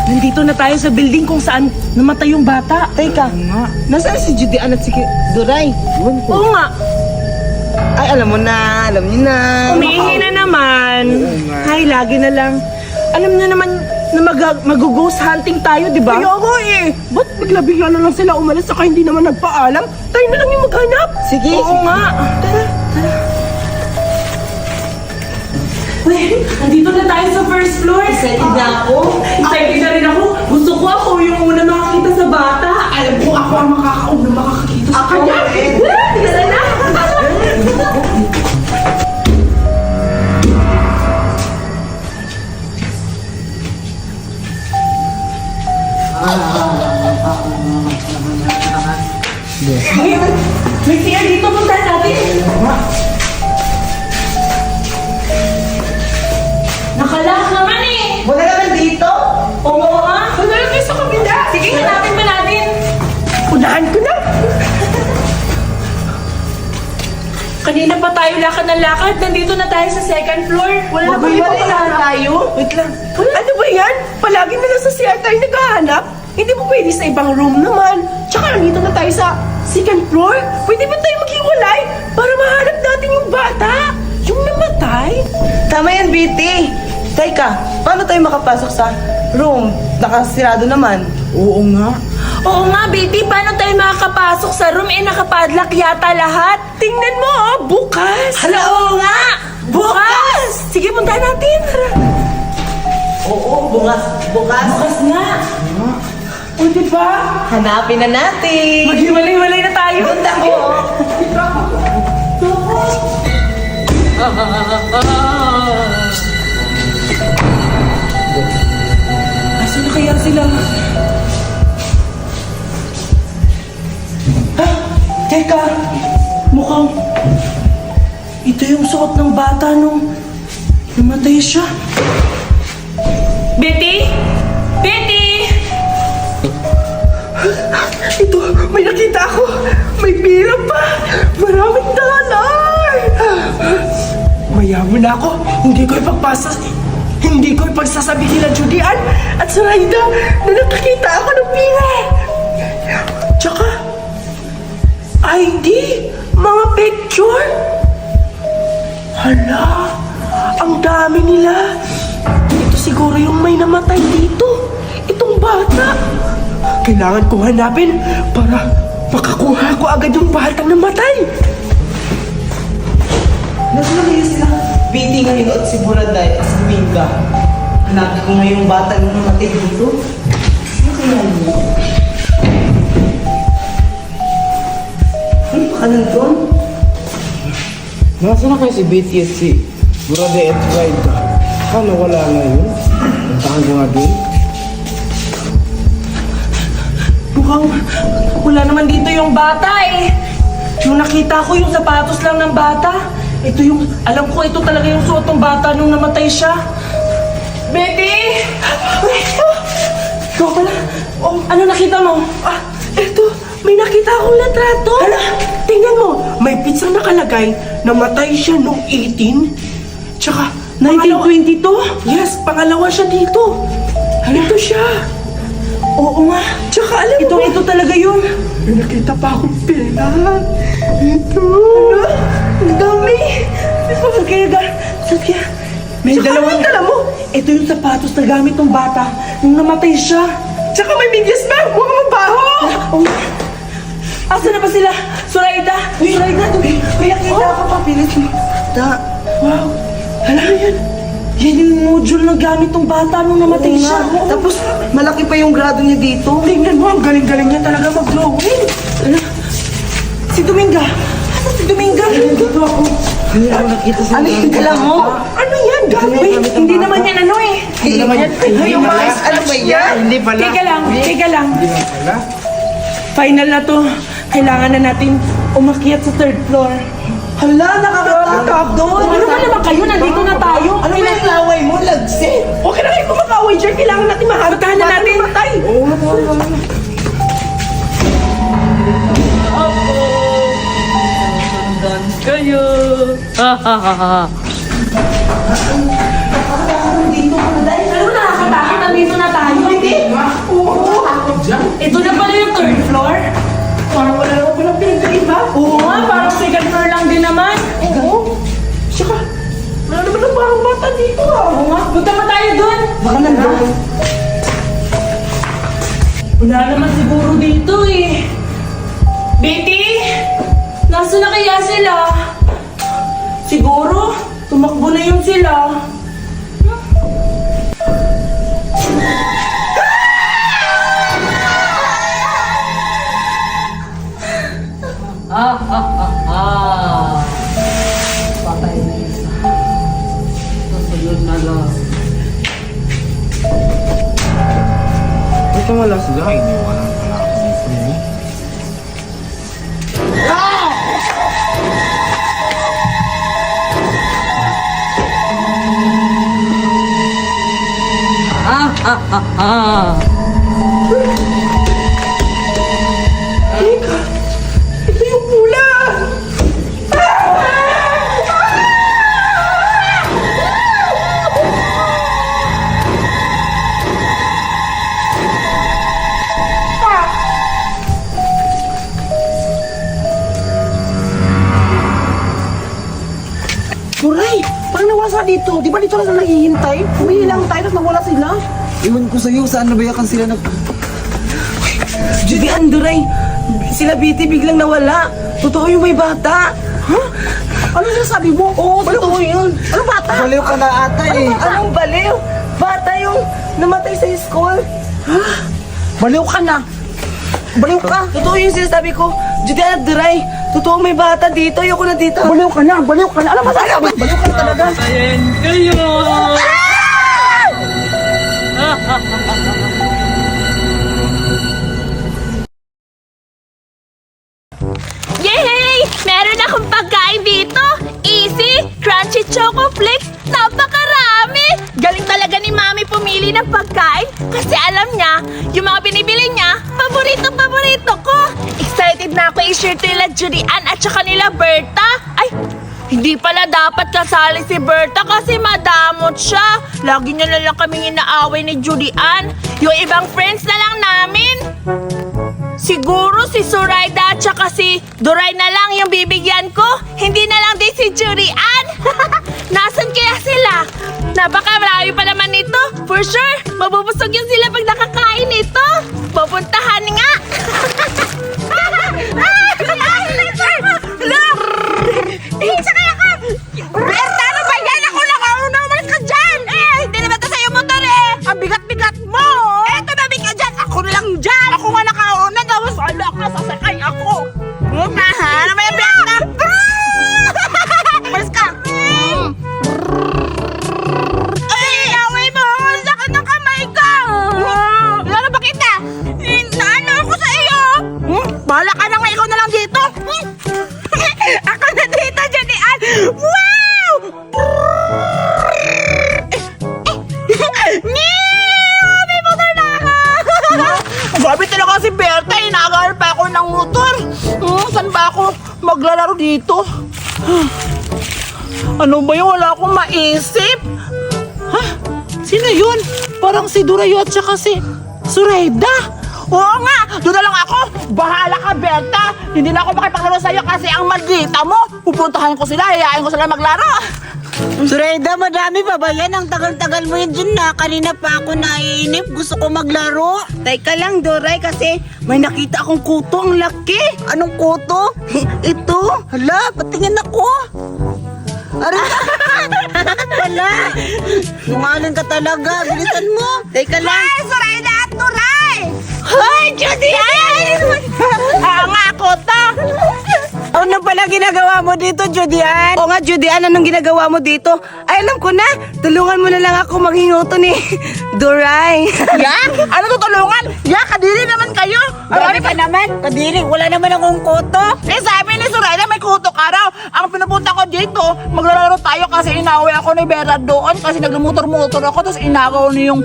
Nandito na tayo sa building kung saan namatay yung bata. Teka, nasaan si Judy at si Duray? Oo nga. Ay, alam niyo na. Umiihi na naman. Ay, lagi na lang. Alam niyo naman na mag-ghost hunting tayo, di ba? Kaya nga eh. Ba't bigla-bigla na lang sila umalis saka hindi naman nagpaalam? Tayo na lang yung maghanap. Sige. Oo nga. Tara. Uy, nandito na tayo sa first floor. Excited na ako. Excited na rin ako. Gusto ko ako yung una makakita sa bata. Alam ko ako ang makakakita sa Ako kanya. eh. Tara na. May CR dito, punta natin. Nakalock naman eh. Wala naman dito. Oo nga. Ano lang kayo sa kabila? Sige, hanapin pa natin. Unahan ko na. Kanina pa tayo lakad ng lakad. Nandito na tayo sa second floor. Wala na ba Maghiwalay tayo. Wait lang. Ano ba yan? Palagi na lang sa CR tayo naghahanap. Hindi mo pwede sa ibang room naman. Tsaka nandito na tayo sa second floor. Pwede ba tayo maghiwalay para mahanap natin yung bata? Yung namatay? Tama yan, BT. Teka, paano tayo makapasok sa room? Nakasirado naman. Oo nga. Oo nga, baby. Paano tayo makakapasok sa room? Eh, nakapadlock yata lahat. Tingnan mo, oh, bukas. Hala, oo nga. Bukas! Sige, punta natin. Oo, bukas. Bukas nga. O, diba? Hanapin na natin. Maghiwalay-walay na tayo. Ganda ko. Asan na kaya sila? Teka, mukhang ito yung suot ng bata nung namatay siya. Betty? Betty! Ito, may nakita ako. May pira pa. Maraming dollar. Mayaman na ako. Hindi ko ipagsasabi nila Judian at Sarayda na nakakita ako ng pira. Tsaka, ID, mga picture. Hala, ang dami nila. Ito siguro yung may namatay dito. Itong bata. Kailangan kong hanapin para makakuha ko agad yung batang namatay. Nasaan na kayo sila? BT ngayon at si Buraday at si Minga. Hanapin ko nga yung bata na namatay dito. Ano kaya yun? Ano pa nandun? Nasaan na kayo si BT at si Buraday at Raida? Paano wala na yun? Puntahan ko nga doon. Mukhang wala naman dito yung bata eh. Yung nakita ko yung sapatos lang ng bata. Ito yung, alam ko ito talaga yung suot ng bata nung namatay siya. Betty! Ikaw pala. Oh, ano nakita mo? Eto, may nakita akong litrato. Hala, tingnan mo. May pizza nakalagay. Namatay siya noong 18. Tsaka, 1922? Yes, pangalawa siya dito. Ito siya. Oo nga. Tsaka alam mo Ito talaga yun. may nakita pa akong pera. Ito. Ang dami. Sabi may Tsaka dalawang ano yung dala mo? Ito yung sapatos na gamit ng bata nung namatay siya. Tsaka may medyas pa. Huwag mo baho. Oh. Asa na ba sila? Suraida! Suraida! May nakita ako pa, pilit mo. Wow! Hala yan! Yan yung module na gamit ng bata nung namatay siya. Tapos, malaki pa yung grado niya dito. Tingnan mo, ang galing-galing niya talaga mag-drawing. Hala. Si Dominga! Ano si Dominga? Dito ako. Hindi ako nakita sa Ano yung dala mo? Ano yan? Gamit. Wait, hindi naman yan ano eh. Hindi naman yan. Yung mga ano ba yan? Hindi pala. Teka lang, teka lang. Hindi naman pala. Final na to. Kailangan na natin umakyat sa third floor. Hala, nakakatakot doon. Ano ba naman kayo? Nandito na tayo. Ano ba yung laway mo? Lagsit. Okay na kayo kumakaway dyan. Kayo! Ha ha ha ha! Dito ka na dahil. Ano nakakatakot? Nandito na tayo. Hindi. Oo. Ito na pala yung third floor? Parang wala naman palang pinagkaiba. Oo nga, parang second floor lang din naman. Oo. Saka, wala naman ang parang bata dito ah. Oo nga, punta pa tayo dun. Baka nandun. Wala naman siguro dito eh. Betty? Nasaan na kaya sila? Siguro, tumakbo na yun sila. Patay na isa. Susunod na lang. Ito wala sila, iniwanan pala ako dito eh. Teka, ito yung pula. Turay, parang nawasa dito. Di ba dito lang sila naghihintay? Humihi lang tayo tapos nawala sila. Iwan ko sa'yo, saan nabayakan sila nag... Judy Anduray, sila Betty biglang nawala. Totoo yung may bata. Ha? Ano sinasabi mo? Oo, totoo yun. Ano bata? Baliw ka na ata eh. bata? Anong baliw? Bata yung namatay sa school. Baliw ka na. Baliw ka. Totoo yung sinasabi ko. Judy Anduray, totoo may bata dito. Ayoko na dito. Baliw ka na. Baliw ka na. Ano masasabi? Baliw ka na talaga. Patayin kayo! Yay! Meron akong pagkain dito! Easy! Crunchy Choco Flakes! Napakarami! Galing talaga ni Mami pumili ng pagkain kasi alam niya, yung mga binibili niya, paborito ko! Excited na ako i-share to nila Judy Ann at saka nila Berta! Ay! Hindi pala dapat kasali si Berta kasi madamot siya. Lagi niya na lang kaming inaaway ni Judy Ann. Yung ibang friends na lang namin. Siguro si Zoraida at saka si Doray na lang yung bibigyan ko. Hindi na lang din si Judy Ann. Nasaan kaya sila? Napaka-marami pa naman nito. For sure, mabubusog yun sila pag nakakain nito. Pupuntahan nga. Sakay ako! Berta, ano ba yan? Ako lang ako na umalis ka dyan! Hindi naman ito sa'yo motor eh! Ang bigat-bigat mo! Eto na ka dyan! Ako na lang dyan! Ako nga nakauna, tapos ala ka, sasakay ako! Ano ba yung biyak na? Umalis ka! Ay, away mo! Sakit ng kamay ko! Lalo ba kita? Naano ako sa iyo? Bahala ka na nga, ikaw na lang dito! Ako na dito, Jenny Ann! Wow! May motor na ako! Grabe talaga si Berta, inaagaral pa ako ng motor. Saan ba ako maglalaro dito? Ano ba yun? Wala akong maisip. Ha? Sino yun? Parang si Durayo at saka si Zoraida. Oo nga! Doon na lang ako! Bahala ka, Berta! Hindi na ako makipaglaro sa'yo kasi ang maldita mo! Pupuntahan ko sila, hayain ko sila maglaro! Zoraida, madami pa ba yan? Ang tagal-tagal mo yun dyan na. Kanina pa ako naiinip. Gusto ko maglaro. Teka lang, Doray, kasi may nakita akong kuto. Ang laki. Anong kuto? Ito? Hala, patingin ako. Aray, wala. Lungalan ka talaga. Bilisan mo. Teka lang. Ay, Zoraida at Doray! Hoy, Judy Ann! Nga ako to. Ano pala ginagawa mo dito, Judy Ann? O nga, Judy Ann, anong ginagawa mo dito? Ay, alam ko na. Tulungan mo na lang ako maghinguto ni Doray. Yan? Ano tutulungan? Ya, kadiri naman kayo. Grabe ka naman. Kadiri, wala naman akong kuto. Eh, sabi ni Zoraida, may kutok araw. Ang pinupunta ko dito, maglalaro tayo kasi inaway ako ni Vera doon kasi nagmumotor-motor ako tapos inagaw niya yung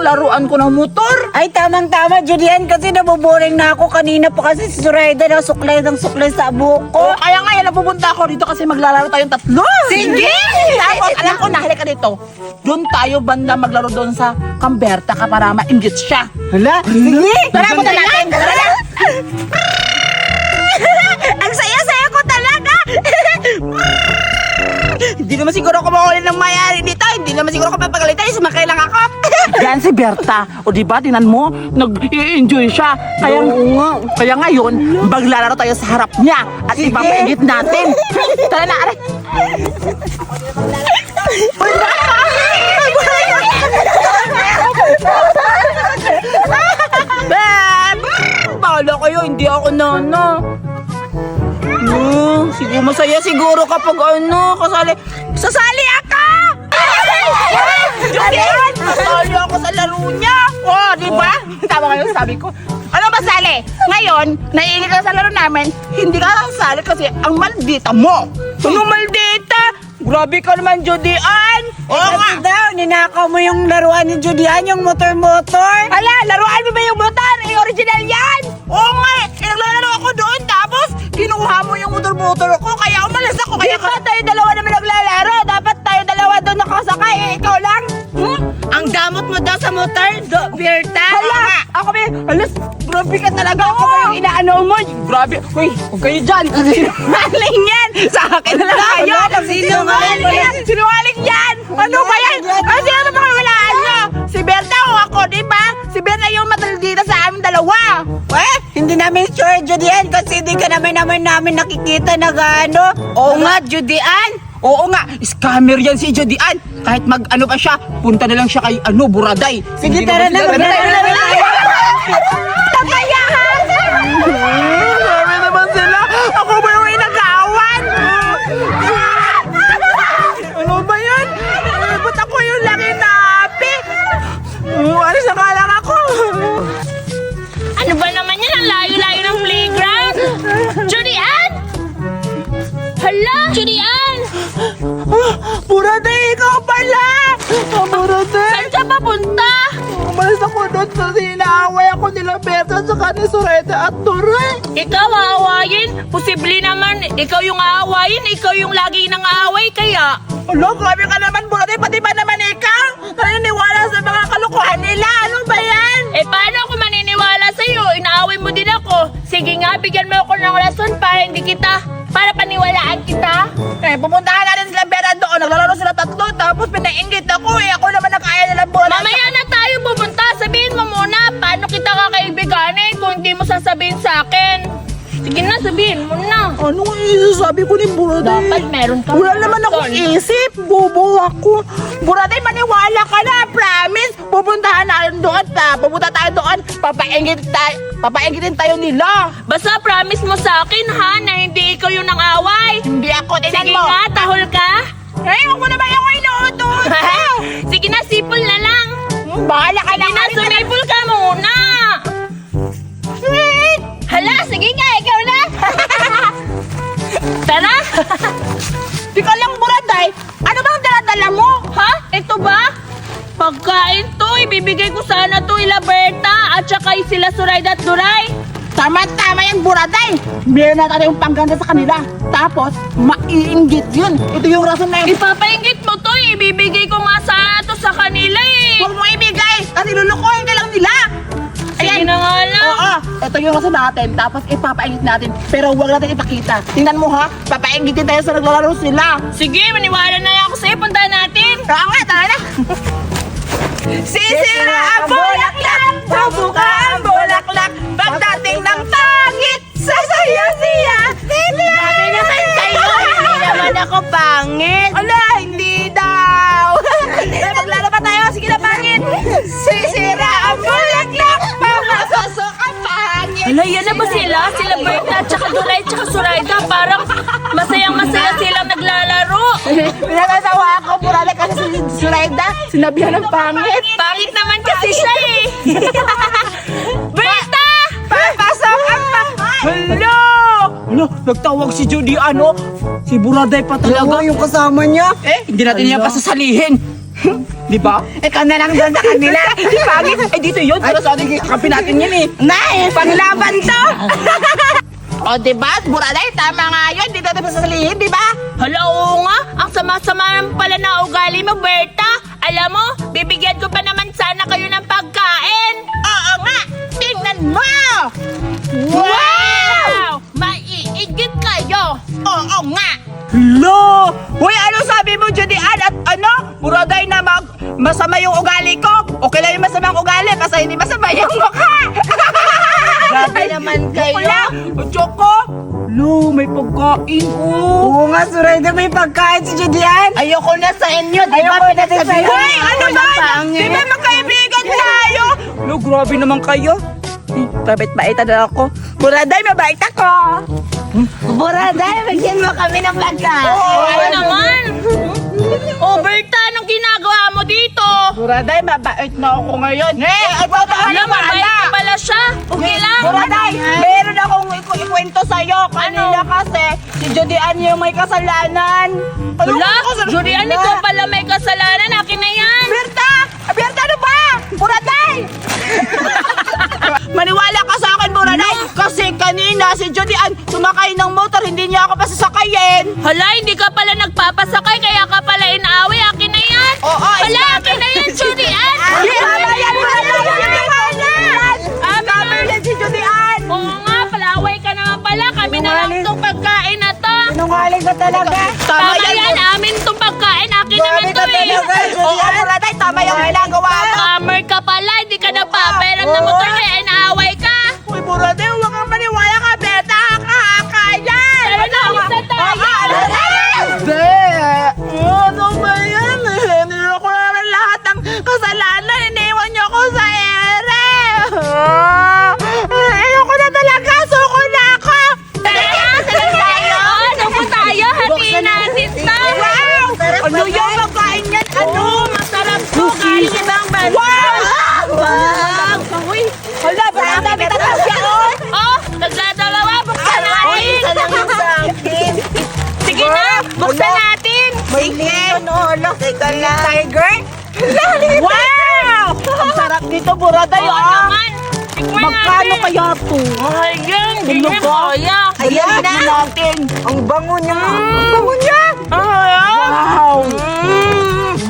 laruan ko ng motor. Ay, tamang-tama, Julian, kasi naboboring na ako. Kanina pa kasi si Zoraida na suklay ng suklay sa buhok ko. O, kaya nga yan, napupunta ako dito kasi maglalaro tayong tatlo. Sige! Tapos, alam ko, halika dito. Doon tayo banda maglaro doon sa Camberta ka para mainggit siya. Hala, sige! Tara, punta natin. Tara na. Ang saya-saya ko talaga! Hindi naman siguro ako mawala ng mayari dito. Hindi naman siguro ako papagalitan. Sumakay lang ako. Yan si Berta. O diba, tinan mo, nag-i-enjoy siya. Kaya ngayon, maglalaro tayo sa harap niya at ipapaingit natin. Tara na, aray. Beb! Bahala kayo, hindi ako nana. Siguro masaya siguro kapag sasali ako! Julian! Sasali ako sa laro niya! Oh, di ba? Tama kayo sabi ko. Ano ba sali? Ngayon, naiingit ka sa laro namin, hindi ka sasali kasi ang maldita mo. Ano maldita? Grabe ka naman, Judian! Oo nga! Kasi daw, ninakaw mo yung laruan ni Julian, yung motor-motor. Hala, laruan mo ba yung motor? Eh, original yan! Oo nga! Naglalaro ako doon tapos kinuha mo yung motor-motor ko kaya umalis ako. Kaya ba tayo dalawa naman naglalaro? Dapat tayo dalawa doon nakasakay. Eh, ikaw lang? Ang damot mo daw sa motor, Berta. Hala! Ako ba? Alas, grabe ka talaga. Ako ba yung inaano mo? Grabe. Uy, huwag kayo dyan. Sinungaling yan. Sa akin na lang kayo. Sinungaling yan. Sinungaling yan. Ano ba yan? Ano sino ba kawalaan nyo? Si Berta o ako, di ba? Si Berta yung mataldita sa aming dalawa. Hindi namin sure, Julian, kasi hindi ka namin nakikita na gaano. Oo nga, Judian. Oo nga, scammer yan si Judian. Kahit mag-ano pa siya, punta na lang siya kay Buraday. Sige, Hindi tara naman na, sila- Tatayahan! Sabi naman sila, ako ba yung inagawan? Ano ba yan? Ba't ako yung laki na api? Alis na nga lang ako. Ano ba naman yan? Ang layo-layo ng playground! Julian! Hala! Julian! Buraday, ikaw pala! Buraday! Saan ka papunta? Umalis ako doon kasi inaaway ako nila Berta sa ni Zoraida at Ture. Ikaw aawayin? Posible naman, ikaw yung aawayin, ikaw yung lagi nang aaway, kaya... Alo, grabe ka naman, Buraday. Pati ba naman ikaw? Naniniwala sa mga kalokohan nila. Ano ba yan? Eh, paano ako maniniwala sa'yo? Inaaway mo din ako. Sige nga, bigyan mo ako ng rason para paniwalaan kita. Eh, pupuntahan natin sila Berta doon. Naglalaro sila tatlo. Tapos pinainggit ako eh. Ako naman nakaya nila Buraday. Mamaya na tayo pupunta. Sabihin mo muna, paano kita kakaibiganin kung hindi mo sasabihin sa akin? Sige na, sabihin mo na. Ano ang isasabi ko ni Buraday? Dapat meron kang Wala naman akong rason. isip. Bobo ako. Buraday, maniwala ka na. Promise. Pupuntahan natin doon. Pupunta tayo doon. Papainggitin tayo nila. Basta promise mo sa akin, ha, na hindi ikaw yung nang-away. Hindi ako. Tingnan Sige mo. nga, tahol ka. Eh, huwag mo naman ako inuutot. Sige na, sipol na lang. Bahala ka Sige na, sumipol ka muna. Hala, sige nga, ikaw na. Tara. Tika lang, Buraday. Ano bang dala-dala mo? Ha? Ito ba? Pagkain to, ibibigay ko sana to ila Berta at saka sila Zoraida at Duray. Tama-tama yan, Buraday. Meron na tayo yung pangganda sa kanila. Tapos, maiinggit yun. Ito yung rason na yun. Ipapaingit mo to, ibibigay ko nga sana to sa kanila eh. Huwag mo ibigay. Kasi lulukohin ka lang nila. Sige na nga lang. Oo, ito yung rason natin. Tapos ipapaingit natin. Pero huwag natin ipakita. Tingnan mo ha, papaingitin tayo sa naglalaro sila. Sige, maniwala na ako sa'yo. Puntahan natin. Oo nga, tara na. Sisira ang bulaklak, bubuka ang bulaklak. Pagdating ng tangit, sasaya siya. Sabi naman kayo, hindi naman ako pangit. Ala, hindi daw. Maglaro pa tayo, sige na pangit. Sisira ang bulaklak, papasasok ang pangit. Hala, yan na ba sila? Sila Berta at saka Duray at saka Zoraida. Parang masayang-masaya silang naglalaro. Pinatasawa ako, Buraday, kasi si Zoraida, sinabihan ng pangit. Pangit naman kasi siya eh. nagtawag si Judy, si Buraday pa talaga. Yung kasama niya. Hindi natin yan pasasalihin. Di ba? Ikaw na lang doon sa kanila. Di pangit. Dito yun. Para sa ating kakampi natin yan eh. Nay, panglaban to. O, diba? Buraday, tama nga yun. Dito natin pasasalihin, di ba? Hala, oo nga. Ang sama-sama pala na ugali mo, Berta. Alam mo, bibigyan ko pa naman sana kayo ng pagkain. Oo nga. Tingnan mo. Wow! Maiigit kayo. Oo nga. Lo! Hoy, ano sabi mo, Judy Ann? At Buraday na masama yung ugali ko? Okay lang yung masamang ugali, basta hindi masama yung mukha. Grabe naman kayo. Choco! Lo, may pagkain Oo nga, Zuraida, may pagkain si Judian. Ayoko na sa inyo, di ba? Ayoko na din sa'yo. Hoy, ano ba? Di ba magkaibigan tayo? Lo, grabe naman kayo. Pabait-bait na ako. Buraday, mabait ako. Buraday, bigyan mo kami ng pagkain. Ano naman? Oh, Berta, anong ginagawa mo dito? Buraday, mabait na ako ngayon. Alam mo, mabait ka pala siya. Okay lang. Buraday, meron akong ikwento sa'yo. Kanina kasi, si Judy Ann yung may kasalanan. Wala, Julian, ikaw pala may kasalanan. Akin na yan. Berta! Berta, ano ba? Buraday! Maniwala ka sa akin, Buraday. Kasi kanina, si Judy Ann sumakay ng motor, hindi niya ako pasasakayin. Hala, hindi ka pala nagpapasakay, kaya ka pala inaaway. Akin na yan. Oo, Hala, akin na yan, Julian. Tama yan, Buraday! Tama yan si Judy Ann! Oo nga, palaway ka naman pala. Kami na lang itong pagkain na to. Sinungaling ka talaga. Tama yan, amin itong pagkain. Akin naman to eh. Oo, Buraday, tama yung ginagawa mo. Scammer ka pala, hindi ka nagpaperam na motor kaya inaaway ka. Uy, Buraday, huwag kang maniwala ka, Berta. Kakayan! Tara na, alis na tayo. Ano ba yan? Niloko na lang lahat ng kasalanan. Iniwan niyo ko sa ere. Ayoko na talaga. Suko na ako. Tara, tara tayo. Ano po tayo? Hatiin natin to. Wow! Ano yung pagkain yan? Ano? Masarap to. Galing ibang bansa. Wow! Uy! Hala, Berta, bitatas yan. Oh, nagdadalawa. Buksan natin. Sige na, buksan natin. Sige. Teka lang. Tiger? Wow! Ang sarap nito, Buraday. Oo naman. Tikman Magkano natin. kaya to? Ayan, hindi Ano ba? kaya. Ayan na natin. Ang bango niya. Ang bango niya. Wow!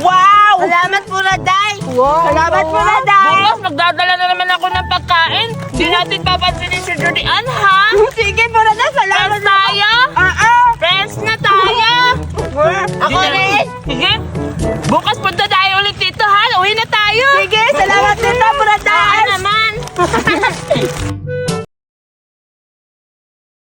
Wow! Salamat, Buraday. Salamat, Buraday. Bukas, magdadala na naman ako ng pagkain. Di natin papansinin si Judy Ann, ha? Sige, Buraday. Salamat. Friends tayo? Ah, ah. Friends na tayo? Ako rin. Sige. Bukas punta